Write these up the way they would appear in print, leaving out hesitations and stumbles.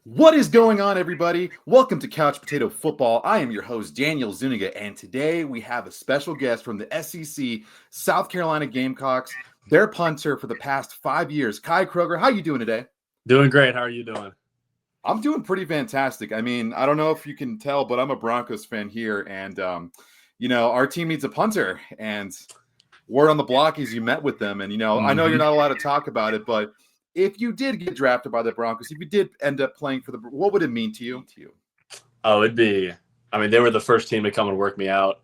What is going on, everybody? Welcome to Couch Potato Football. I am your host, Daniel Zuniga, and today we have a special guest from the SEC, South Carolina Gamecocks, their punter for the past 5 years, Kai Kroeger. How you doing today? Doing great. How are you doing? I'm doing pretty fantastic. I mean, I don't know if you can tell, but I'm a Broncos fan here, and our team needs a punter, and word on the block is you met with them, and I know you're not allowed to talk about it, but if you did get drafted by the Broncos, if you did end up playing for what would it mean to you? Oh, they were the first team to come and work me out.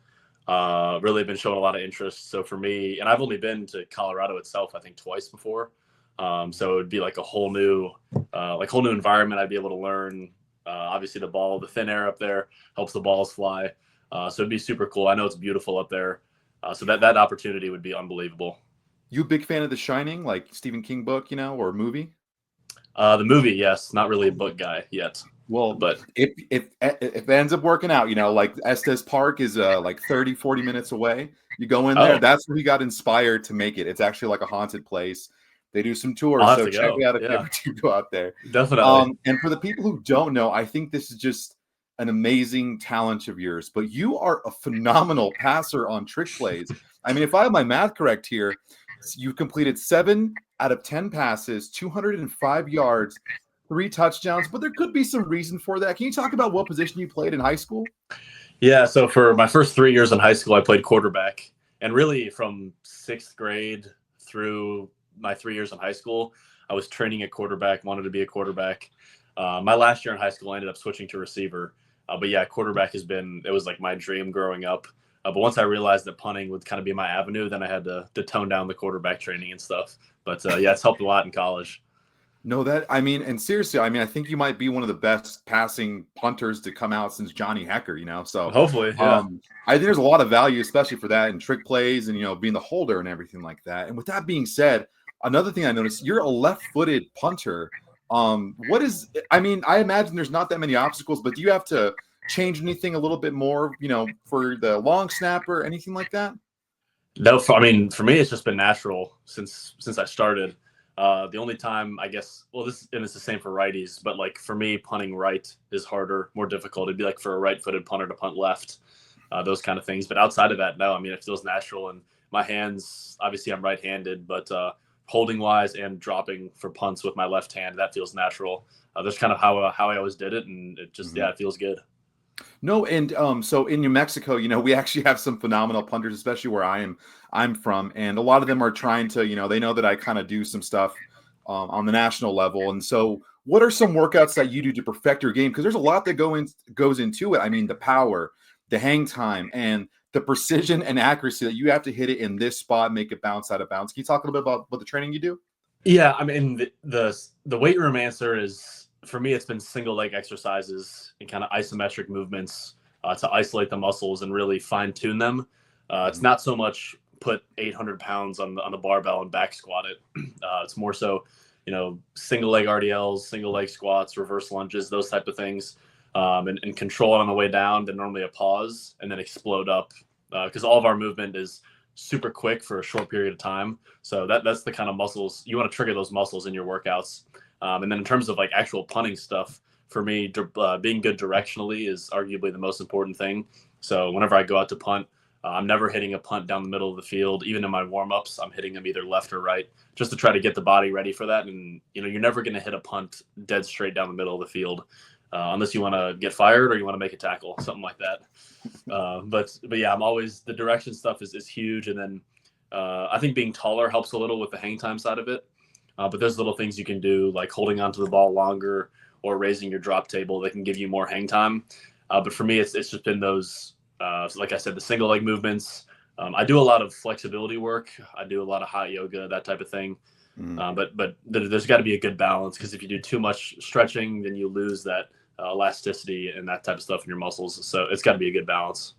Really been showing a lot of interest. So for me, and I've only been to Colorado itself, I think twice before. So it would be like a whole new environment. I'd be able to learn. Obviously, the thin air up there helps the balls fly. So it'd be super cool. I know it's beautiful up there. So that opportunity would be unbelievable. You a big fan of The Shining, like Stephen King book, or movie? The movie, yes. Not really a book guy yet. Well, but if it ends up working out, like Estes Park is like 30, 40 minutes away. You go in there. That's where he got inspired to make it. It's actually like a haunted place. They do some tours, so check it out if you ever do go out there. Definitely. And for the people who don't know, I think this is just an amazing talent of yours. But you are a phenomenal passer on trick plays. I mean, if I have my math correct here, you completed 7 out of 10 passes, 205 yards, 3 touchdowns, but there could be some reason for that. Can you talk about what position you played in high school? Yeah, so for my first 3 years in high school, I played quarterback. And really from 6th grade through my 3 years in high school, I was training at quarterback, wanted to be a quarterback. My last year in high school, I ended up switching to receiver. But yeah, quarterback it was like my dream growing up. But once I realized that punting would kind of be my avenue, then I had to tone down the quarterback training and stuff. But yeah, it's helped a lot in college. No, and seriously, I think you might be one of the best passing punters to come out since Johnny Hecker, So hopefully, yeah. I think there's a lot of value, especially for that and trick plays and, being the holder and everything like that. And with that being said, another thing I noticed, you're a left-footed punter. I imagine there's not that many obstacles, but do you have to change anything a little bit more, for the long snapper, anything like that? No, for me, it's just been natural since I started. The only time, I guess, it's the same for righties, but like for me, punting right is harder, more difficult. It'd be like for a right-footed punter to punt left, those kind of things. But outside of that, no, it feels natural. And my hands, obviously I'm right-handed, but holding wise and dropping for punts with my left hand, that feels natural. That's kind of how I always did it. And it just, it feels good. No, and so in New Mexico, we actually have some phenomenal punters, especially where I'm from, and a lot of them are trying to, they know that I kind of do some stuff on the national level. And so, what are some workouts that you do to perfect your game? Because there's a lot that goes into it. The power, the hang time, and the precision and accuracy that you have to hit it in this spot, make it bounce out of bounds. Can you talk a little bit about what the training you do? Yeah, the weight room answer is, for me, it's been single leg exercises and kind of isometric movements to isolate the muscles and really fine tune them. It's not so much put 800 pounds on the barbell and back squat it. It's more so, single leg RDLs, single leg squats, reverse lunges, those type of things, and control it on the way down. Then normally a pause and then explode up because all of our movement is super quick for a short period of time. So that's the kind of muscles you want to trigger, those muscles in your workouts. And then in terms of like actual punting stuff, for me, being good directionally is arguably the most important thing. So whenever I go out to punt, I'm never hitting a punt down the middle of the field. Even in my warm-ups, I'm hitting them either left or right, just to try to get the body ready for that. And, you're never going to hit a punt dead straight down the middle of the field unless you want to get fired or you want to make a tackle, something like that. But yeah, the direction stuff is huge. And then I think being taller helps a little with the hang time side of it. But there's little things you can do, like holding onto the ball longer or raising your drop table that can give you more hang time. But for me, it's just been those, like I said, the single leg movements. I do a lot of flexibility work. I do a lot of hot yoga, that type of thing. But there's got to be a good balance, because if you do too much stretching, then you lose that elasticity and that type of stuff in your muscles. So it's got to be a good balance.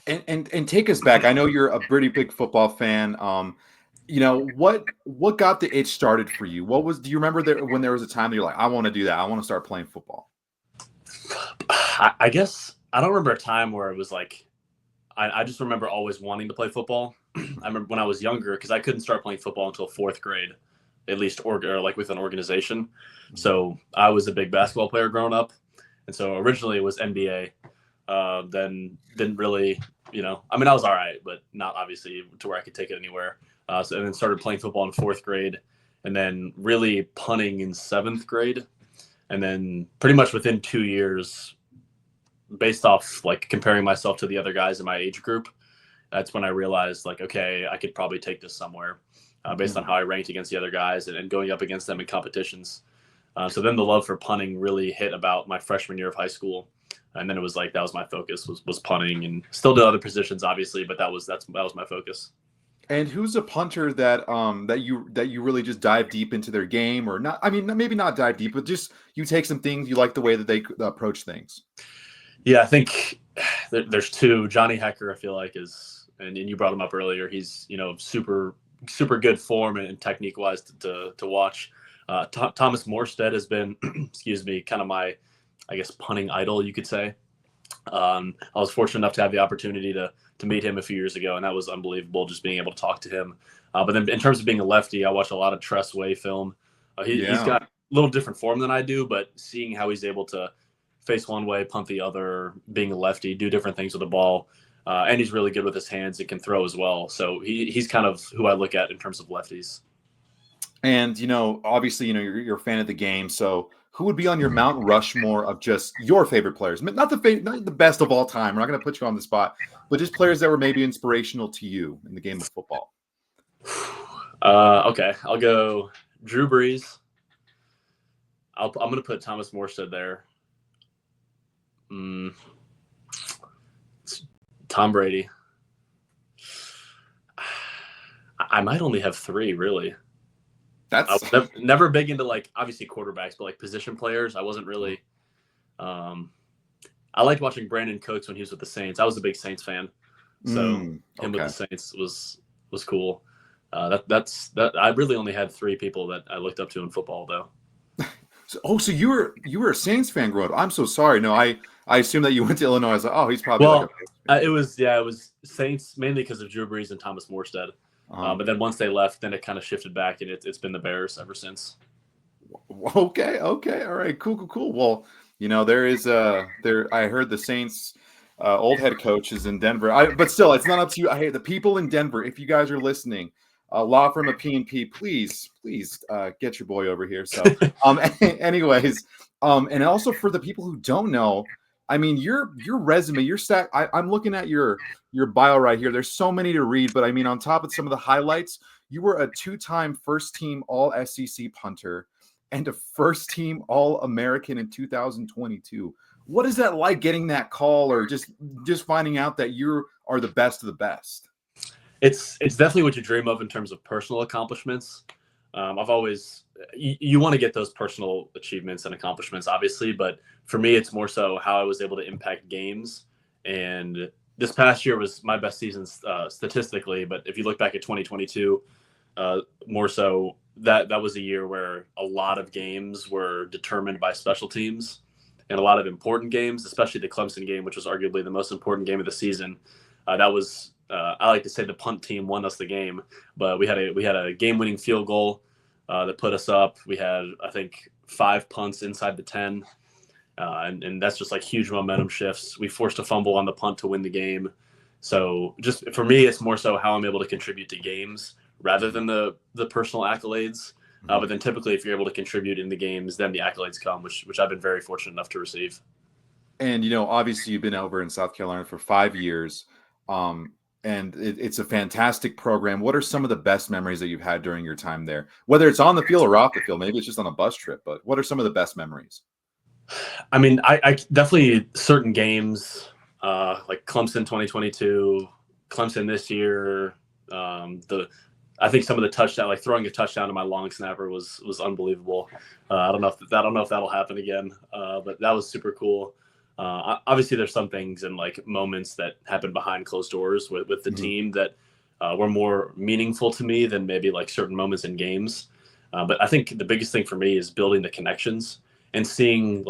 And take us back. I know you're a pretty big football fan. What got the itch started for you? Do you remember when there was a time that you're like, I want to do that. I want to start playing football. I guess I don't remember a time where it was like, I just remember always wanting to play football. I remember when I was younger, because I couldn't start playing football until 4th grade. at least or like with an organization. So I was a big basketball player growing up, and so originally it was NBA. Then didn't really, I mean, I was all right, but not obviously to where I could take it anywhere. And then started playing football in 4th grade, and then really punting in 7th grade, and then pretty much within 2 years, based off like comparing myself to the other guys in my age group, that's when I realized like, okay, I could probably take this somewhere, based on how I ranked against the other guys and going up against them in competitions. So then the love for punting really hit about my freshman year of high school. And then it was like, that was my focus was punting, and still did other positions obviously, but that was my focus. And who's a punter that that you really just dive deep into their game, or not? I mean, maybe not dive deep, but just you take some things you like the way that they approach things. Yeah, I think there's two. Johnny Hecker, I feel like is, and you brought him up earlier. He's super good form and technique wise to watch. Thomas Morstead has been, excuse me, kind of my, I guess, punting idol, you could say. I was fortunate enough to have the opportunity to meet him a few years ago, and that was unbelievable, just being able to talk to him. But then in terms of being a lefty, I watch a lot of Tress Way film. He's got a little different form than I do, but seeing how he's able to face one way, punt the other, being a lefty, do different things with the ball, and he's really good with his hands and can throw as well. So he's kind of who I look at in terms of lefties. And obviously, you're a fan of the game, so who would be on your Mount Rushmore of just your favorite players? Not the best of all time. We're not going to put you on the spot, but just players that were maybe inspirational to you in the game of football. Okay, I'll go Drew Brees. I'm going to put Thomas Morstead there. Tom Brady. I might only have 3, really. I was never big into like obviously quarterbacks, but like position players. I wasn't really. I liked watching Brandon Cooks when he was with the Saints. I was a big Saints fan, so him with the Saints was cool. That's I really only had 3 people that I looked up to in football, though. So you were a Saints fan growing up. I'm so sorry. No, I assumed that you went to Illinois. I was like, oh, he's probably it was Saints mainly because of Drew Brees and Thomas Morstead. But then once they left, then it kind of shifted back, and it's been the Bears ever since. Okay, all right, cool. Well, there is I heard the Saints old head coach is in Denver. But still, it's not up to you. I hate the people in Denver. If you guys are listening, law firm of P&P, please get your boy over here. So, anyways, and also for the people who don't know, I mean, your resume, your stack. I'm looking at your bio right here. There's so many to read, but I mean, on top of some of the highlights, you were a 2-time first-team All-SEC punter and a first-team All-American in 2022. What is that like, getting that call, or just finding out that you are the best of the best? It's definitely what you dream of in terms of personal accomplishments. I've always you want to get those personal achievements and accomplishments, obviously, but for me, it's more so how I was able to impact games. And this past year was my best season statistically, but if you look back at 2022, more so that was a year where a lot of games were determined by special teams, and a lot of important games, especially the Clemson game, which was arguably the most important game of the season. That was I like to say the punt team won us the game, but we had a game-winning field goal that put us up. We had, I think, 5 punts inside the 10, and that's just like huge momentum shifts. We forced a fumble on the punt to win the game. So just for me, it's more so how I'm able to contribute to games rather than the personal accolades. But then typically, if you're able to contribute in the games, then the accolades come, which I've been very fortunate enough to receive. And obviously, you've been over in South Carolina for 5 years. And it's a fantastic program. What are some of the best memories that you've had during your time there? Whether it's on the field or off the field, maybe it's just on a bus trip, but what are some of the best memories? I mean, I definitely certain games, like Clemson 2022, Clemson this year. I think some of the touchdown, like throwing a touchdown to my long snapper was unbelievable. I don't know if that'll happen again, but that was super cool. Obviously there's some things and like moments that happen behind closed doors with the team that were more meaningful to me than maybe like certain moments in games. But I think the biggest thing for me is building the connections and seeing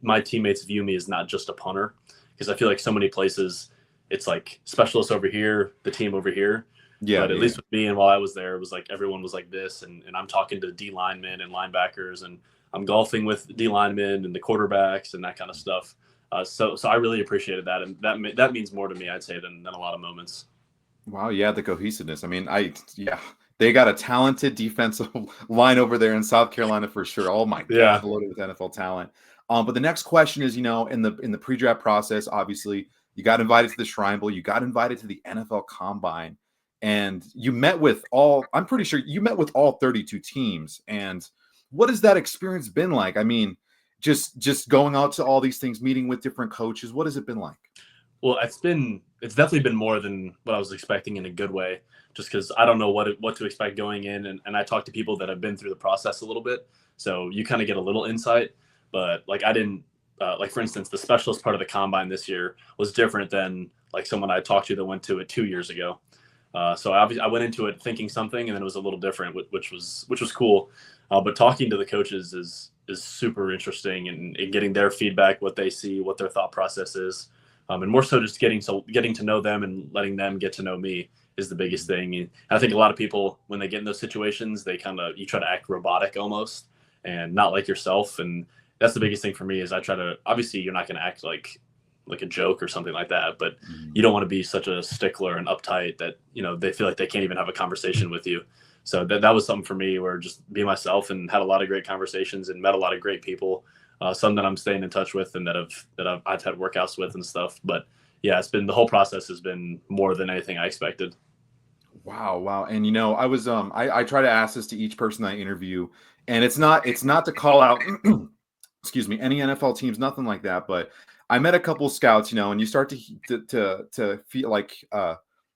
my teammates view me as not just a punter, because I feel like so many places it's like specialists over here, the team over here. Yeah, But at yeah. least with me and while I was there, it was like everyone was like this, and I'm talking to D linemen and linebackers, and I'm golfing with D linemen and the quarterbacks and that kind of stuff. So I really appreciated that, and that means more to me, I'd say, than a lot of moments. Wow, yeah, the cohesiveness. I mean, yeah, they got a talented defensive line over there in South Carolina for sure. Oh my Yeah. God, loaded with NFL talent. But the next question is, in the pre-draft process, obviously, you got invited to the Shrine Bowl, you got invited to the NFL Combine, and you met with all. I'm pretty sure you met with all 32 teams. And what has that experience been like? I mean, just going out to all these things, meeting with different coaches. What has it been like? Well, it's definitely been more than what I was expecting in a good way, just because I don't know what to expect going in, and I talked to people that have been through the process a little bit, so you kind of get a little insight. But like I didn't like, for instance, the specialist part of the combine this year was different than like someone I talked to that went to it 2 years ago. So I went into it thinking something, and then it was a little different, which was cool. But talking to the coaches is super interesting, and getting their feedback, what they see, what their thought process is, and more so just getting to know them and letting them get to know me is the biggest thing. And I think a lot of people, when they get in those situations, you try to act robotic almost and not like yourself. And that's the biggest thing for me is I try to, obviously you're not going to act like a joke or something like that, but you don't want to be such a stickler and uptight that, they feel like they can't even have a conversation with you. So that was something for me, where just be myself, and had a lot of great conversations and met a lot of great people. Some that I'm staying in touch with, and I've had workouts with and stuff. But yeah, the whole process has been more than anything I expected. Wow, wow. And I was I try to ask this to each person I interview, and it's not to call out excuse me, any NFL teams, nothing like that, but I met a couple scouts, and you start to feel like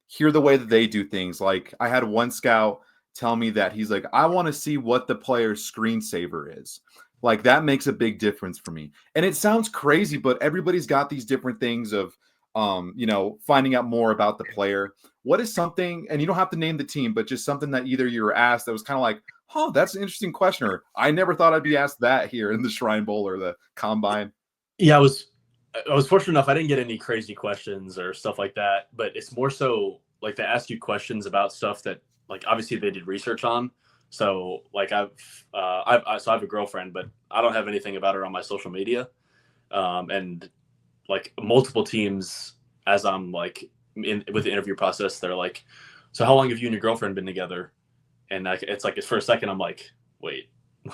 hear the way that they do things. Like I had one scout tell me that he's like, I want to see what the player's screensaver is. Like that makes a big difference for me. And it sounds crazy, but everybody's got these different things of finding out more about the player. What is something, and you don't have to name the team, but just something that either you were asked that was kind of like, oh, that's an interesting question, or I never thought I'd be asked that here in the Shrine Bowl or the Combine. Yeah, I was fortunate enough. I didn't get any crazy questions or stuff like that, but it's more so like they ask you questions about stuff that, like, obviously they did research on. So like so I have a girlfriend, but I don't have anything about her on my social media. And like multiple teams, as I'm like with the interview process, they're like, so how long have you and your girlfriend been together? And it's like, for a second, I'm like, wait,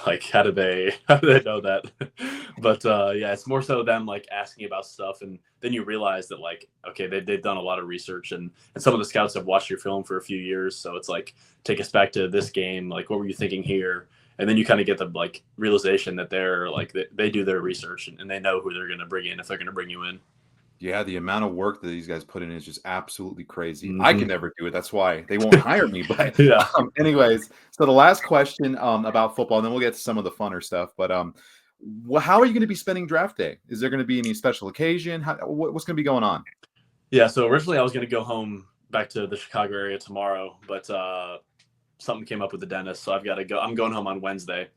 like how do they know that? But yeah, it's more so them like asking about stuff, and then you realize that, like, okay, they've done a lot of research, and some of the scouts have watched your film for a few years, so it's like, take us back to this game, like what were you thinking here? And then you kind of get the like realization that they're like they do their research, and they know who they're going to bring in if they're going to bring you in. Yeah, the amount of work that these guys put in is just absolutely crazy. I Hmm. can never do it. That's why they won't hire me. But Yeah. anyways, so the last question about football, and then we'll get to some of the funner stuff. But how are you going to be spending draft day? Is there going to be any special occasion? What's going to be going on? Yeah, so originally I was going to go home back to the Chicago area tomorrow, but something came up with the dentist, so I've got to go. I'm going home on Wednesday,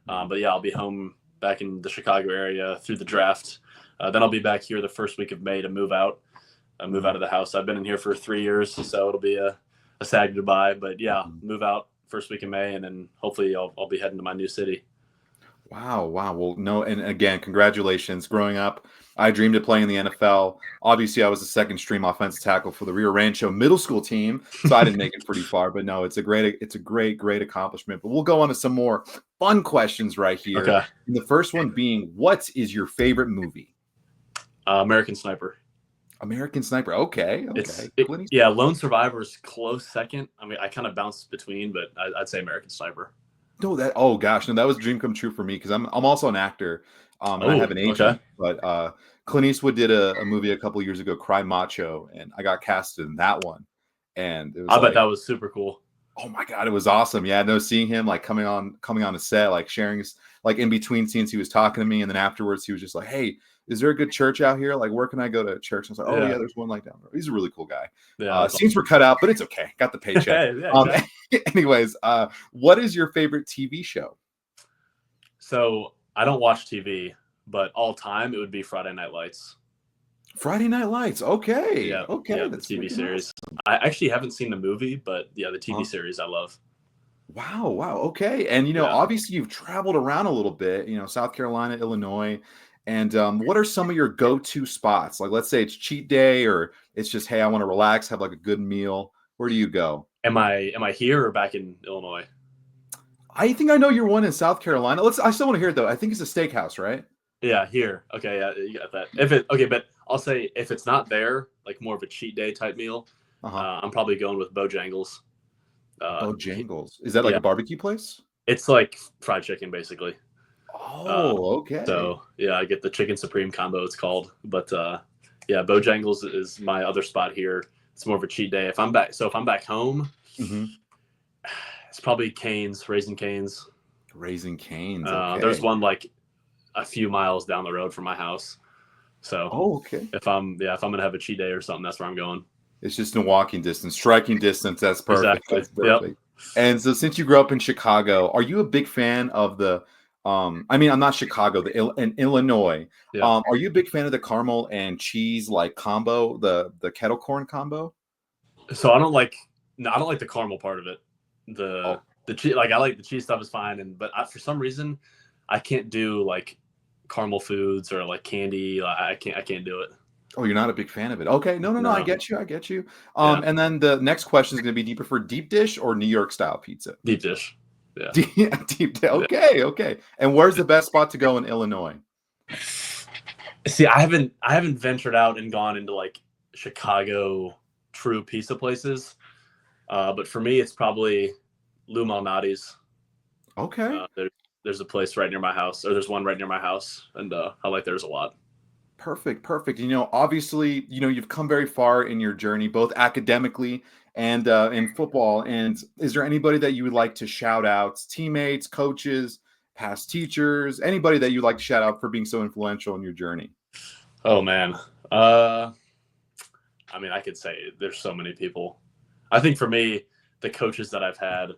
but yeah, I'll be home back in the Chicago area through the draft. Then I'll be back here the first week of May to move out of the house. I've been in here for 3 years, so it'll be a sad goodbye. But yeah, move out first week of May, and then hopefully I'll be heading to my new city. Wow, wow. Well, no, and again, congratulations. Growing up, I dreamed of playing in the NFL. Obviously, I was the second string offensive tackle for the Rio Rancho middle school team, so I didn't make it pretty far. But no, it's a great accomplishment. But we'll go on to some more fun questions right here. Okay. And the first one being, what is your favorite movie? American Sniper. American Sniper. Okay, okay. Yeah, Lone Survivor is close second. I mean, I kind of bounced between, but I'd say American Sniper. No, oh gosh, no, that was a dream come true for me because I'm also an actor, and I have Oh, an okay. agent. But Clint Eastwood did a movie a couple years ago, Cry Macho, and I got casted in that one, and it was I bet like, that was super cool. oh my god, it was awesome. Yeah, no, seeing him like coming on a set, like sharing like in between scenes, he was talking to me, and then afterwards, he was just like, "Hey, is there a good church out here? Like, where can I go to church?" And I was like, "Oh yeah, Yeah. there's one like down there." He's a really cool guy. Yeah, that's Scenes were cut out, but it's okay. Got the paycheck. awesome. Yeah, exactly. Anyways, what is your favorite TV show? So I don't watch TV, but all time it would be Friday Night Lights. Friday Night Lights. Okay. Yeah, Okay. yeah, the That's TV freaking awesome. series. I actually haven't seen the movie, but yeah, the TV Huh? series I love. Wow. Wow. Okay. And Yeah. obviously you've traveled around a little bit. South Carolina, Illinois, and what are some of your go-to spots? Like, let's say it's cheat day, or it's just, hey, I want to relax, have like a good meal. Where do you go? Am I here or back in Illinois? I think I know you're one in South Carolina. I still want to hear it though. I think it's a steakhouse, right? Yeah, here. Okay, yeah, you got that. If it okay, but I'll say if it's not there, like more of a cheat day type meal, Uh-huh. I'm probably going with Bojangles. Bojangles. Is that like Yeah, a barbecue place? it's like fried chicken basically. Uh, Oh, okay. so yeah, I get the chicken supreme combo. It's called, but yeah, Bojangles is my other spot here. It's more of a cheat day. If I'm back home, Hmm. it's probably Cane's, Raising Cane's. Raising Cane's. There's Okay. one like a few miles down the road from my house. So Oh, okay. if I'm gonna have a cheat day or something, that's where I'm going. It's just in walking distance, striking distance. That's perfect. Exactly. That's Yep. perfect. And so, since you grew up in Chicago, are you a big fan of the? I mean, I'm not Chicago, in Illinois. Yeah. Are you a big fan of the caramel and cheese like combo, the kettle corn combo? So I don't like no, I don't like the caramel part of it. Oh, The cheese, like I like the cheese stuff is fine, for some reason I can't do like caramel foods or like candy. I can't do it. oh, you're not a big fan of it. Okay, no, no, no. I No. get you. I get you. Yeah. And then the next question is going to be: do you prefer deep dish or New York style pizza? Deep dish. Yeah. Deep dish. Yeah. Okay, okay. And where's the best spot to go in Illinois? See, I haven't ventured out and gone into like Chicago true pizza places. But for me, it's probably Lou Malnati's. Okay. There's a place right near my house, or there's one right near my house, and I like theirs a lot. Perfect, perfect. Obviously, you've come very far in your journey, both academically and in football. And is there anybody that you would like to shout out? Teammates, coaches, past teachers, anybody that you'd like to shout out for being so influential in your journey? Oh man, uh, I mean, I could say there's so many people. I think for me, the coaches that I've had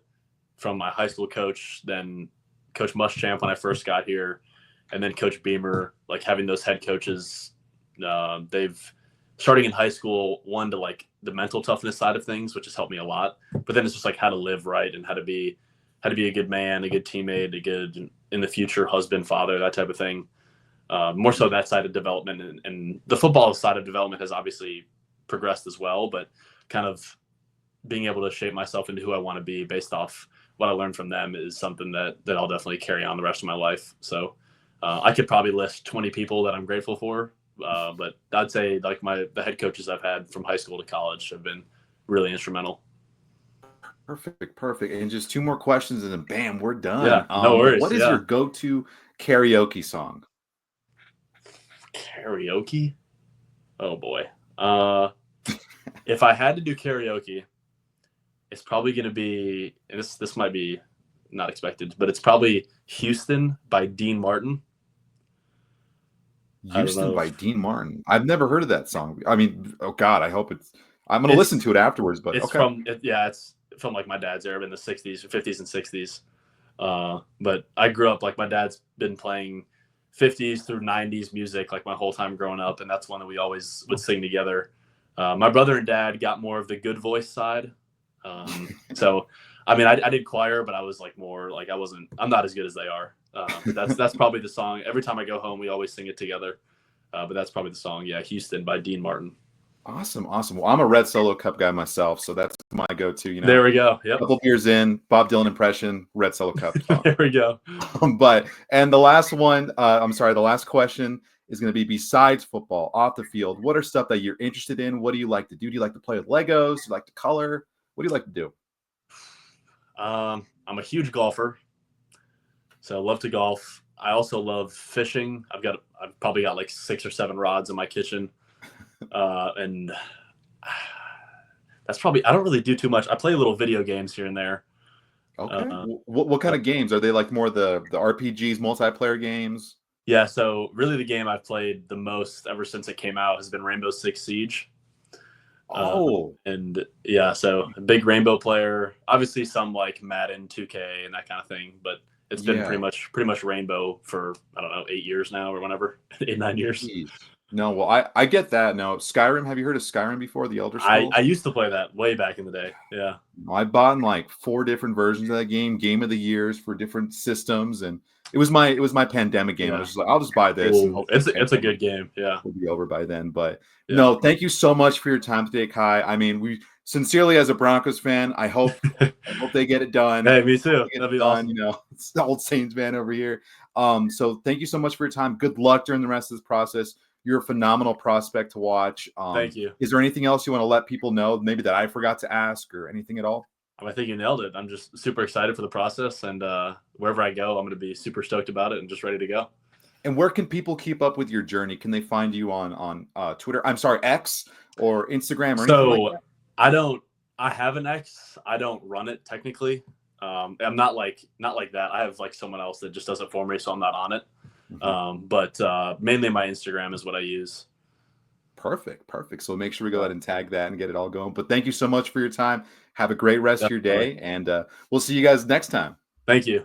from my high school coach, then Coach Muschamp when I first got here, and then Coach Beamer, like having those head coaches, they've starting in high school, one to like the mental toughness side of things, which has helped me a lot. But then it's just like how to live right and how to be a good man, a good teammate, a good in the future husband, father, that type of thing. More so that side of development, and the football side of development has obviously progressed as well, but kind of being able to shape myself into who I want to be based off what I learned from them is something that I'll definitely carry on the rest of my life. So I could probably list 20 people that I'm grateful for, but I'd say like the head coaches I've had from high school to college have been really instrumental. Perfect, perfect. And just two more questions, and then bam, we're Yeah, done. no worries. What is your Yeah, go-to karaoke song? karaoke. Oh boy. Uh, if I had to do karaoke, it's probably going to be, and this might be not expected, but it's probably Houston by Dean Martin. I don't Houston know by if Dean Martin. I've never heard of that song. I mean, oh God, I hope I'm gonna listen it's to it afterwards, but it's okay. it's from like my dad's era in the 60s, 50s and 60s. But I grew up like my dad's been playing 50s through 90s music like my whole time growing up, and that's one that we always would sing together. My brother and dad got more of the good voice side. So I mean, I did choir, but I was like more like I'm not as good as they are. But that's probably the song. Every time I go home, we always sing it together. But that's probably the song. Yeah, Houston by Dean Martin. Awesome, awesome. Well, I'm a Red Solo Cup guy myself, so that's my go-to. There we go. Yep. Couple beers in, Bob Dylan impression, Red Solo Cup song. There we go. And the last one, I'm sorry, the last question is going to be: besides football, off the field, what are stuff that you're interested in? What do you like to do? Do you like to play with Legos? Do you like to color? What do you like to do? I'm a huge golfer, so I love to golf. I also love fishing. I've probably got like 6 or 7 rods in my kitchen, and that's probably I don't really do too much. I play little video games here and there. Okay. Uh, What kind but of games are they? Like more the RPGs, multiplayer games? yeah, so really the game I've played the most ever since it came out has been Rainbow Six Siege. Uh, Oh, and yeah, so a big Rainbow player. Obviously, some like Madden, 2K, and that kind of thing. But it's been yeah. pretty much Rainbow for I don't know 8 years now or whatever, 8 9 years. Jeez. No, well, I get that. No, Skyrim. Have you heard of Skyrim before? The Elder I Scrolls. used to play that way back in the day. Yeah. I bought in like 4 different versions of that game, game of the years for different systems, and it was my pandemic game. I Yeah. was just like, I'll just buy this, and Ooh, hopefully the it's a pandemic good game. Yeah. will be over by then. But Yeah. no, thank you so much for your time today, Kai. I mean, we sincerely, as a Broncos fan, I hope they get it done. Hey, me Hope too. they get That'd it be done. awesome. It's the old Saints fan over here. So thank you so much for your time. Good luck during the rest of this process. You're a phenomenal prospect to watch. Thank you. Is there anything else you want to let people know, maybe that I forgot to ask, or anything at all? I think you nailed it. I'm just super excited for the process, and wherever I go, I'm going to be super stoked about it and just ready to go. And where can people keep up with your journey? Can they find you on Twitter? I'm sorry, X or Instagram or anything like that? I have an X. I don't run it technically. I'm not like that. I have like someone else that just does it for me, so I'm not on it. But mainly my Instagram is what I use. Perfect. So make sure we go ahead and tag that and get it all going. But thank you so much for your time. Have a great rest of your day, and we'll see you guys next time. Thank you.